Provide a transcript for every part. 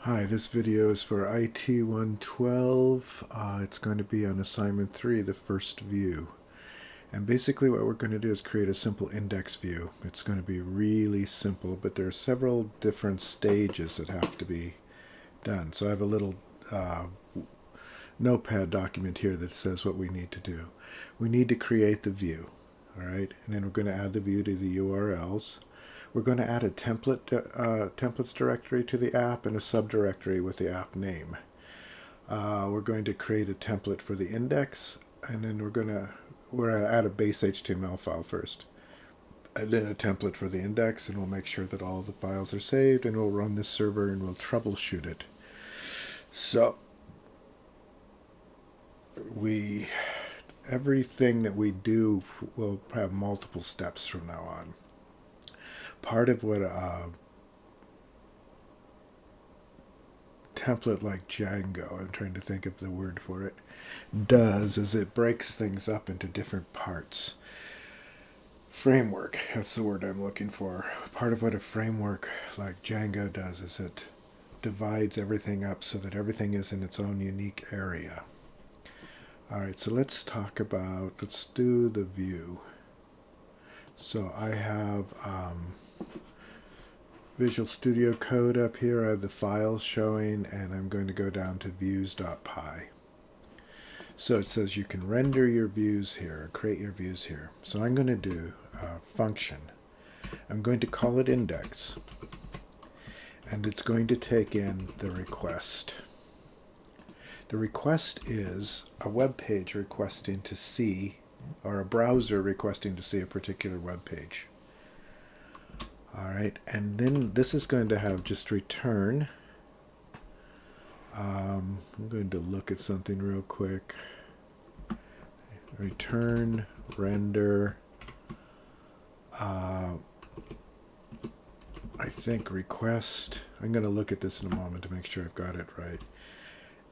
Hi, this video is for IT 112. It's going to be on assignment 3, the first view. And basically what we're going to do is create a simple index view. It's going to be really simple, but there are several different stages that have to be done. So I have a little notepad document here that says what we need to do. We need to create the view, all right? And then we're going to add the view to the URLs. We're going to add a templates directory to the app and a subdirectory with the app name. We're going to create a template for the index, and then we're going to add a base.html file first, and then a template for the index, and we'll make sure that all the files are saved, and we'll run this server and we'll troubleshoot it. So everything that we do will have multiple steps from now on. Part of what a template like Django, I'm trying to think of the word for it, does is it breaks things up into different parts. Framework, that's the word I'm looking for. Part of what a framework like Django does is it divides everything up so that everything is in its own unique area. Alright, so let's do the view. So I have Visual Studio Code up here. I have the files showing, and I'm going to go down to views.py. So it says you can render your views here, create your views here. So I'm going to do a function. I'm going to call it index, and it's going to take in the request. The request is a web page requesting to see, or a browser requesting to see a particular web page. Alright, and then this is going to have just return. I'm going to look at something real quick. Return, render, I think request. I'm going to look at this in a moment to make sure I've got it right.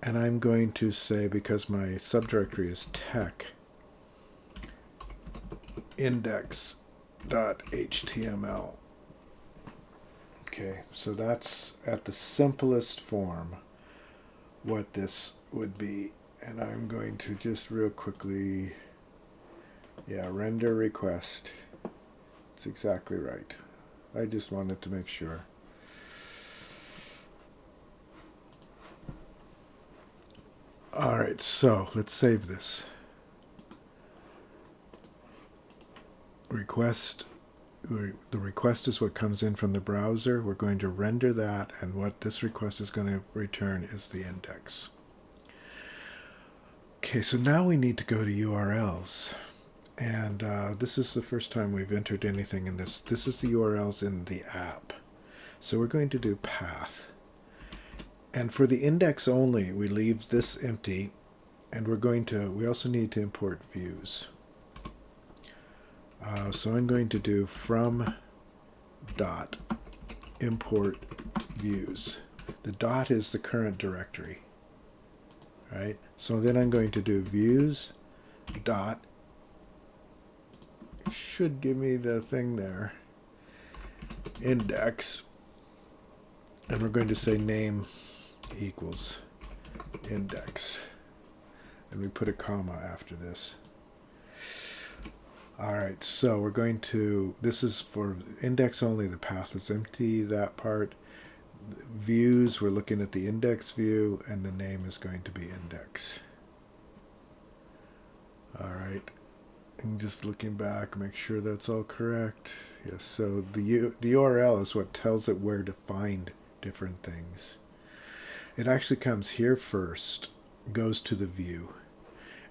And I'm going to say, because my subdirectory is tech, index.html. Okay, so that's at the simplest form what this would be. And I'm going to just real quickly, render request. It's exactly right. I just wanted to make sure. Alright, so let's save this. Request. The request is what comes in from the browser. We're going to render that, and what this request is going to return is the index. Okay, so now we need to go to URLs. And this is the first time we've entered anything in this. This is the URLs in the app. So we're going to do path. And for the index only, we leave this empty. And we also need to import views. So I'm going to do from dot import views. The dot is the current directory, right? So then I'm going to do views dot, should give me the thing there, index, and we're going to say name equals index, and we put a comma after this. Alright, so we're going to, this is for index only, the path is empty, that part. Views, we're looking at the index view, and the name is going to be index. Alright, and just looking back, make sure that's all correct. Yes, so the URL is what tells it where to find different things. It actually comes here first, goes to the view.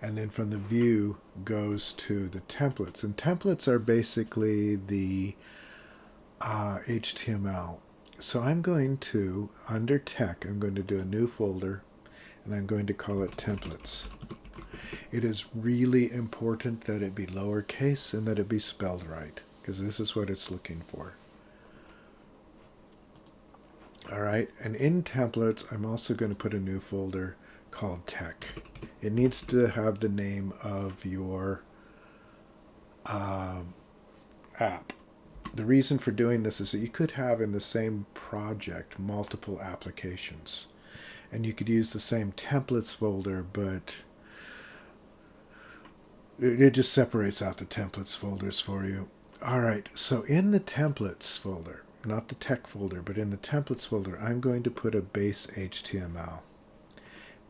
And then from the view goes to the templates. And templates are basically the HTML. So I'm going to, under tech, I'm going to do a new folder, and I'm going to call it templates. It is really important that it be lowercase and that it be spelled right, because this is what it's looking for. Alright, and in templates, I'm also going to put a new folder called tech. It needs to have the name of your app. The reason for doing this is that you could have in the same project multiple applications, and you could use the same templates folder, but it just separates out the templates folders for you. All right, so in the templates folder, not the tech folder, but in the templates folder, I'm going to put a base.html.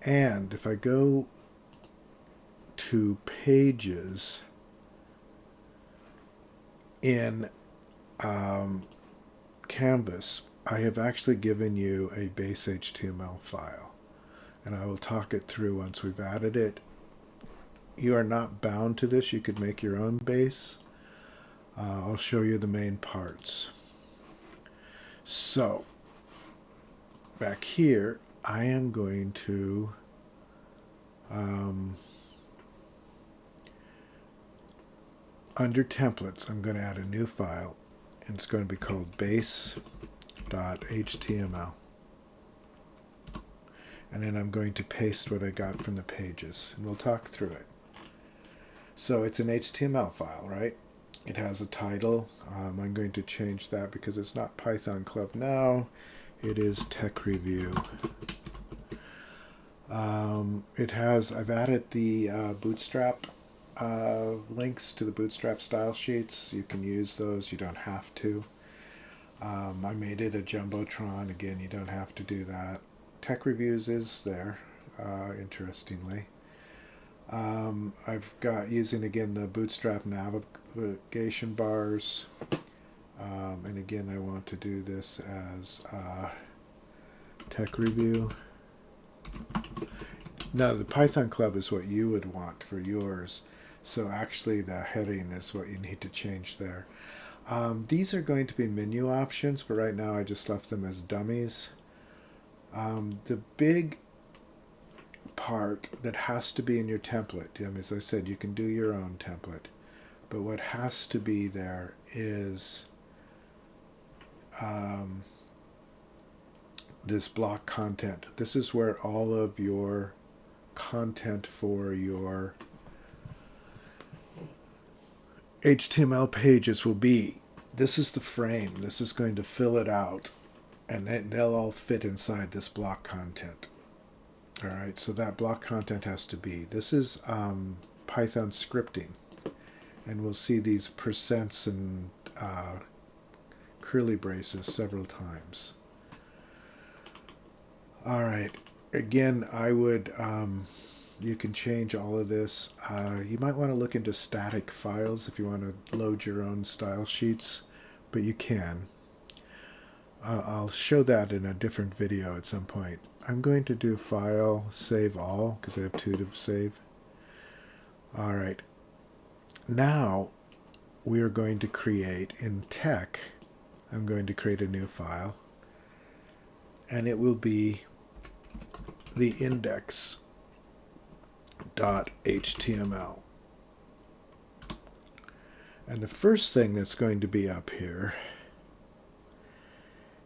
And if I go to pages in Canvas, I have actually given you a base.html file, and I will talk it through once we've added it. You are not bound to this. You could make your own base. I'll show you the main parts. So back here, I am going to under templates, I'm going to add a new file, and it's going to be called base.html. And then I'm going to paste what I got from the pages, and we'll talk through it. So it's an HTML file, right? It has a title. I'm going to change that because it's not Python Club now. It is Tech Review. I've added the Bootstrap links to the Bootstrap style sheets. You can use those. You don't have to. I made it a Jumbotron. Again, you don't have to do that. Tech Reviews is there, interestingly. I've got using again the Bootstrap navigation bars, and again I want to do this as Tech Review. Now the Python Club is what you would want for yours, so actually the heading is what you need to change there. These are going to be menu options, but right now I just left them as dummies. The big part that has to be in your template, as I said, you can do your own template, but what has to be there is this block content. This is where all of your content for your HTML pages will be. This is the frame. This is going to fill it out, and then they'll all fit inside this block content. All right, so that block content has to be. This is Python scripting, and we'll see these percents and curly braces several times. All right, again, I would, you can change all of this. You might want to look into static files if you want to load your own style sheets, but you can. I'll show that in a different video at some point. I'm going to do File, Save All, because I have two to save. All right. Now we are going to create in Tech, I'm going to create a new file, and it will be the index.html. And the first thing that's going to be up here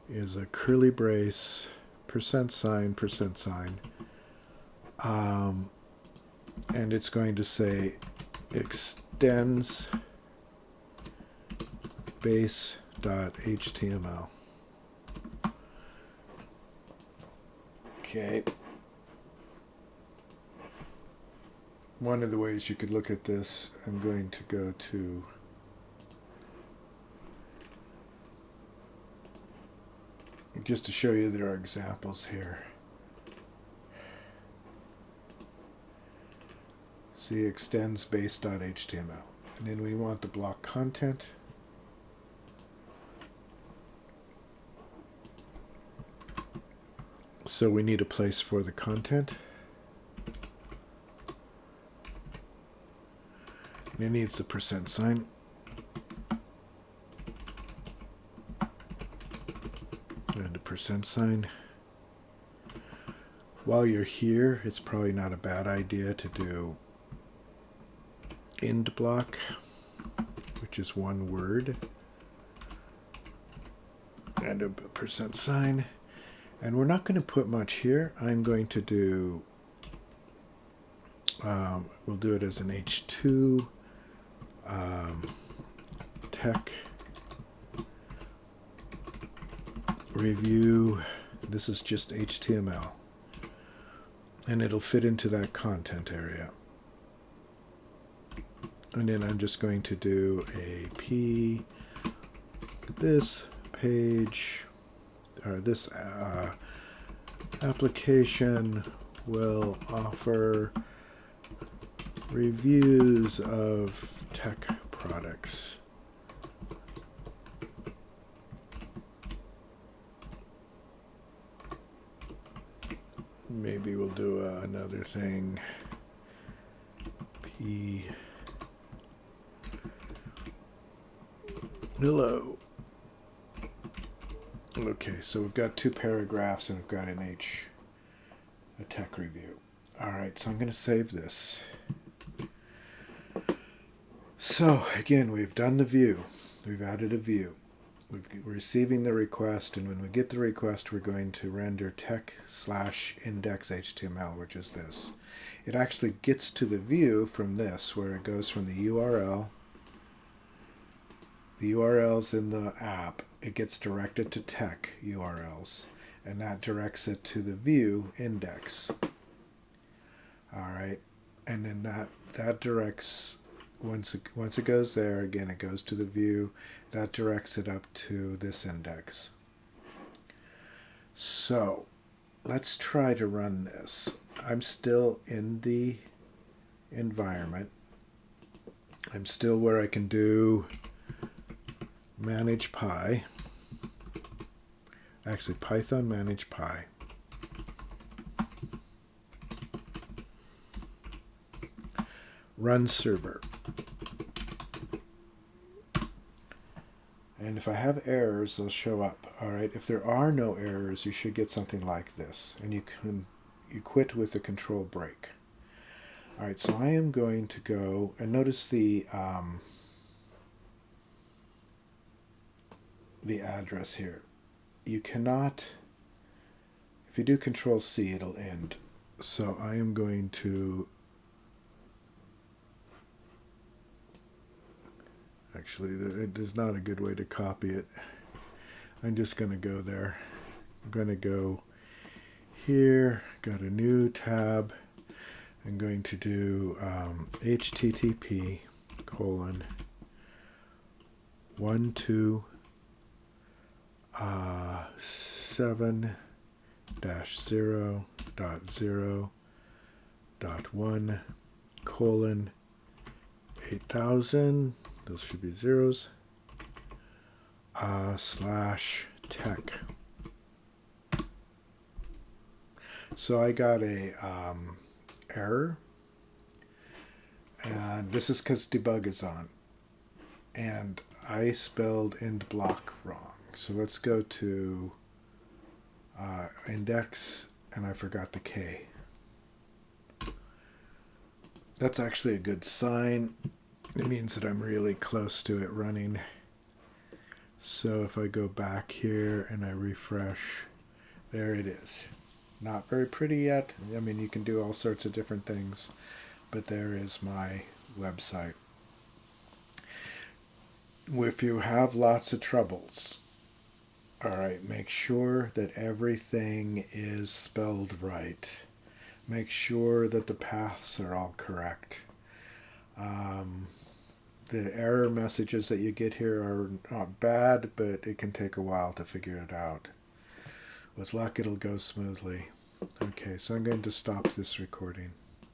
is a curly brace, %, and it's going to say extends base.html. Okay. One of the ways you could look at this, I'm going to go to just to show you there are examples here. See, extends base.html. And then we want the block content. So we need a place for the content. And it needs the %. And a %. While you're here, it's probably not a bad idea to do end block, which is one word, and a %. And we're not going to put much here. I'm going to do, we'll do it as an H2, tech review. This is just HTML. And it'll fit into that content area. And then I'm just going to do a P. This page, or this application will offer reviews of tech products. Maybe we'll do another thing. P. Hello. Okay, so we've got 2 paragraphs and we've got an H, a tech review. All right, so I'm going to save this. So again, we've done the view. We've added a view. We're receiving the request, and when we get the request, we're going to render tech/index.html, which is this. It actually gets to the view from this, where it goes from the URL. The URLs in the app, it gets directed to tech URLs, and that directs it to the view index. All right, and then that directs, once it goes there, again, it goes to the view, that directs it up to this index. So let's try to run this. I'm still in the environment. I'm still where I can do manage py. Actually, Python manage py. Run server. And if I have errors, they'll show up. All right. If there are no errors, you should get something like this, and you quit with the control break. All right. So I am going to go and notice the address here. You cannot. If you do control C, it'll end. So I am going to. Actually, it is not a good way to copy it. I'm just going to go there. I'm going to go here. Got a new tab. I'm going to do http ://1 2 7-0.0.1 8000. Those should be zeros. /tech. So I got a error, and this is because debug is on, and I spelled end block wrong. So let's go to index, and I forgot the K. That's actually a good sign. It means that I'm really close to it running. So if I go back here and I refresh, there it is. Not very pretty yet. I mean, you can do all sorts of different things, but there is my website. If you have lots of troubles, all right, make sure that everything is spelled right. Make sure that the paths are all correct. The error messages that you get here are not bad, but it can take a while to figure it out. With luck, it'll go smoothly. Okay, so I'm going to stop this recording.